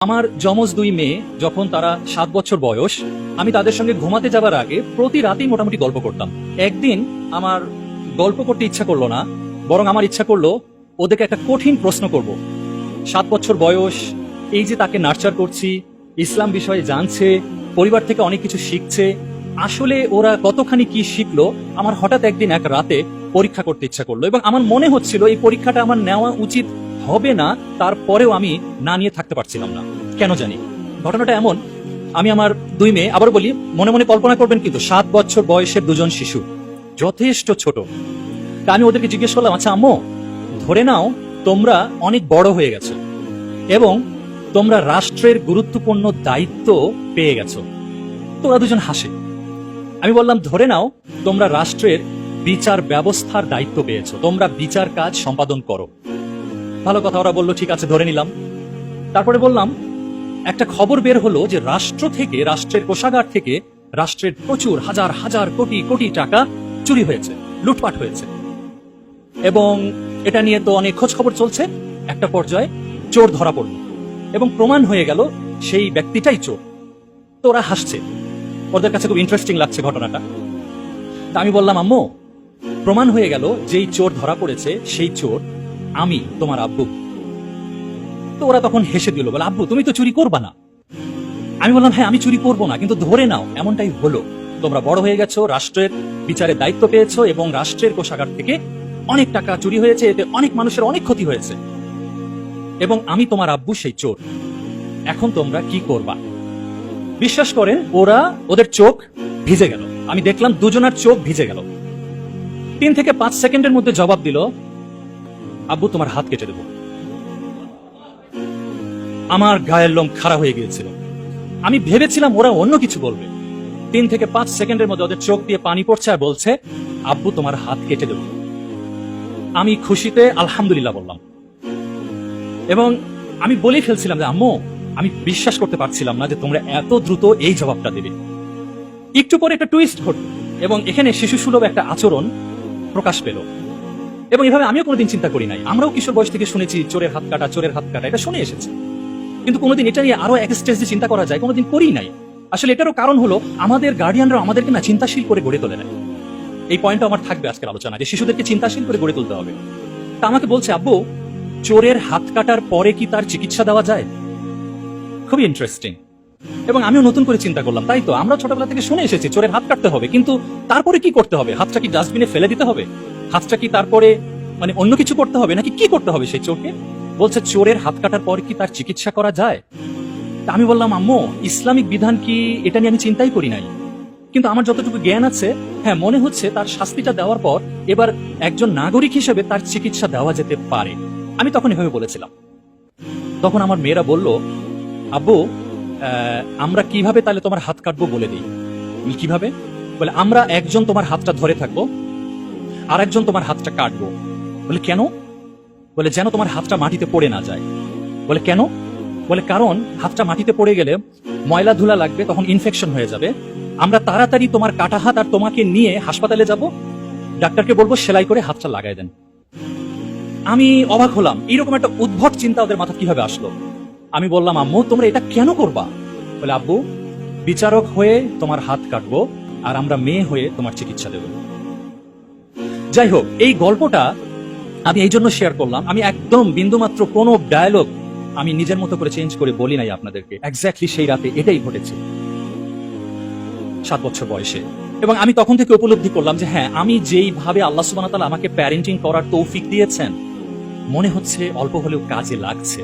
আমার যমজ দুই মেয়ে যখন তারা 7 বছর বয়স, আমি তাদের সঙ্গে ঘুমাতে যাবার আগে প্রতি রাতেই মোটামুটি গল্প করতাম। একদিন আমার গল্প করতে ইচ্ছা করলো না, বরং আমার ইচ্ছা করলো ওদেরকে একটা কঠিন প্রশ্ন করব। 7 বছর বয়স, এই যে তাকে নার্চার করছি, ইসলাম বিষয়ে জানছে, পরিবার থেকে অনেক কিছু শিখছে, আসলে ওরা কতখানি কি শিখলো আমার হঠাৎ একদিন এক রাতে পরীক্ষা করতে ইচ্ছা করলো। এবং আমার মনে হচ্ছিল এই পরীক্ষাটা আমার নেওয়া উচিত হবে না, তারপরেও আমি না নিয়ে থাকতে পারছিলাম না, কেন জানি। ঘটনাটা এমন, আমি আমার দুই মেয়ে, আবার বলি মনে মনে কল্পনা করবেন কিন্তু 7 বছর বয়সের দুজন শিশু, যথেষ্ট ছোট। তা আমি ওদেরকে জিজ্ঞেস করলাম, আচ্ছা আম্মু, ধরে নাও তোমরা অনেক বড় হয়ে গেছো এবং তোমরা রাষ্ট্রের গুরুত্বপূর্ণ দায়িত্ব পেয়ে গেছো। তো ওরা দুজন হাসে। আমি বললাম, ধরে নাও তোমরা রাষ্ট্রের বিচার ব্যবস্থার দায়িত্ব পেয়েছো, তোমরা বিচার কাজ সম্পাদন করো। ভালো কথা, ওরা বললো ঠিক আছে, ধরে নিলাম। তারপরে বললাম, একটা খবর বের হলো যে রাষ্ট্র থেকে, রাষ্ট্রের কোষাগার থেকে রাষ্ট্রের প্রচুর হাজার হাজার কোটি কোটি টাকা চুরি হয়েছে, লুটপাট হয়েছে, এবং এটা নিয়ে তো অনেক খোঁজ খবর চলছে। একটা পর্যায়ে চোর ধরা পড়ল এবং প্রমাণ হয়ে গেল সেই ব্যক্তিটাই চোর। তো ওরা হাসছে, ওদের কাছে খুব ইন্টারেস্টিং লাগছে ঘটনাটা। তা আমি বললাম, আম্মু, প্রমাণ হয়ে গেল যেই চোর ধরা পড়েছে সেই চোর আমি, তোমার আব্বু। তো ওরা তখন হেসে দিল, বলে আব্বু তুমি তো চুরি করবা না। আমি বললাম, হ্যাঁ আমি চুরি করবো না, কিন্তু ধরে নাও এমনটাই হলো, তোমরা বড় হয়ে গেছো, রাষ্ট্রের বিচারের দায়িত্ব পেয়েছো এবং রাষ্ট্রের কোষাগার থেকে অনেক টাকা চুরি হয়েছে, এতে অনেক মানুষের অনেক ক্ষতি হয়েছে, এবং আমি তোমার আব্বু সেই চোর। এখন তোমরা কি করবা? বিশ্বাস করেন, ওদের চোখ ভিজে গেল। আমি দেখলাম দুজনার চোখ ভিজে গেল। 3 থেকে 5 সেকেন্ডের মধ্যে জবাব দিল, আব্বু তোমার হাত কেটে দেব। আমার গায়ের লোম খাড়া হয়ে গিয়েছিল। আমি ভেবেছিলাম ওরা অন্য কিছু বলবে। 3 থেকে 5 সেকেন্ডের মধ্যে ওদের চোখ দিয়ে পানি পড়ছে আর বলছে, আব্বু তোমার হাত কেটে দেব। আমি খুশিতে আলহামদুলিল্লাহ বললাম, এবং আমি বলেই ফেলছিলাম যে আম্মু, আমি বিশ্বাস করতে পারছিলাম না যে তোমরা এত দ্রুত এই জবাবটা দেবে। একটু পরে একটা টুইস্ট ঘটল এবং এখানে শিশু সুলভ একটা আচরণ প্রকাশ পেল। এবং এভাবে আমিও কোনোদিন চিন্তা করি নাই। আমরাও কিশোর বয়স থেকে শুনেছি চোরের হাত কাটা, চোরের হাত কাটা, এটা শুনে এসেছি, কিন্তু কোনোদিন এটা নিয়ে আরো এক স্টেজে চিন্তা করা যায় কোনোদিন করি নাই। আসলে এটারও কারণ হলো আমাদের গার্ডিয়ানরা আমাদেরকে না চিন্তাশীল করে গড়ে তোলে না। এই পয়েন্টটা আমার থাকবে আজকের আলোচনা, যে শিশুদেরকে চিন্তাশীল করে গড়ে তুলতে হবে। তা আমাকে বলছে, আব্বু চোরের হাত কাটার পরে কি তার চিকিৎসা দেওয়া যায়? খুবই ইন্টারেস্টিং। এবং আমিও নতুন করে চিন্তা করলাম, তাই তো আমরা ছোটবেলা থেকে শুনে এসেছি চোরের হাত কাটতে হবে, কিন্তু তারপরে কি করতে হবে? হাতটা কি ডাস্টবিনে ফেলে দিতে হবে? হাতটা কি তারপরে অন্য কিছু করতে হবে, নাকি কি করতে হবে সেই চোরকে? বলছে চোরের হাত কাটার পর কি তার চিকিৎসা করা যায়? আমি বললাম, আম্মু ইসলামিক বিধান কি, এটা নিয়ে আমি চিন্তাই করি নাই, কিন্তু আমার যতটুকু জ্ঞান আছে, হ্যাঁ মনে হচ্ছে তার শাস্তিটা দেওয়ার পর এবার একজন নাগরিক হিসেবে তার চিকিৎসা দেওয়া যেতে পারে। আমি তখন এভাবে বলেছিলাম। তখন আমার মেয়েরা বলল, আব্বু আমরা কিভাবে তাহলে তোমার হাত কাটবো বলে দিই। কিভাবে? বলে আমরা একজন তোমার হাতটা ধরে থাকবো আর একজন তোমার হাতটা কাটবো। বলে কেন? বলে যেন তোমার হাতটা মাটিতে পড়ে না যায়। বলে কেন? বলে কারণ হাতটা মাটিতে পড়ে গেলে ময়লা ধুলা লাগবে, তখন ইনফেকশন হয়ে যাবে। আমরা তাড়াতাড়ি তোমার কাটা হাত আর তোমাকে নিয়ে হাসপাতালে যাব, ডাক্তারকে বলবো সেলাই করে হাতটা লাগাই দেন। আমি অবাক হলাম, এইরকম একটা উদ্ভট চিন্তা ওদের মাথা কিভাবে আসলো। আমি বললাম, আম্মু তোমরা এটা কেন করবা? বলে আব্বু বিচারক হয়ে তোমার হাত কাটবো আর আমরা মেয়ে হয়ে তোমার চিকিৎসা দেব। যাই হোক, এই গল্পটা আমি এই জন্য শেয়ার করলাম, আমি একদম বিন্দুমাত্র কোনো ডায়ালগ আমি নিজের মতো করে চেঞ্জ করে বলি নাই আপনাদেরকে। এক্স্যাক্টলি সেই রাতে এটাই ঘটেছে 7 বছর বয়সে। এবং আমি তখন থেকে উপলব্ধি করলাম যে হ্যাঁ, আমি যেইভাবে আল্লাহ সুবহানাহু ওয়া তাআলা আমাকে প্যারেন্টিং করার তৌফিক দিয়েছেন, মনে হচ্ছে অল্প হলেও কাজে লাগছে।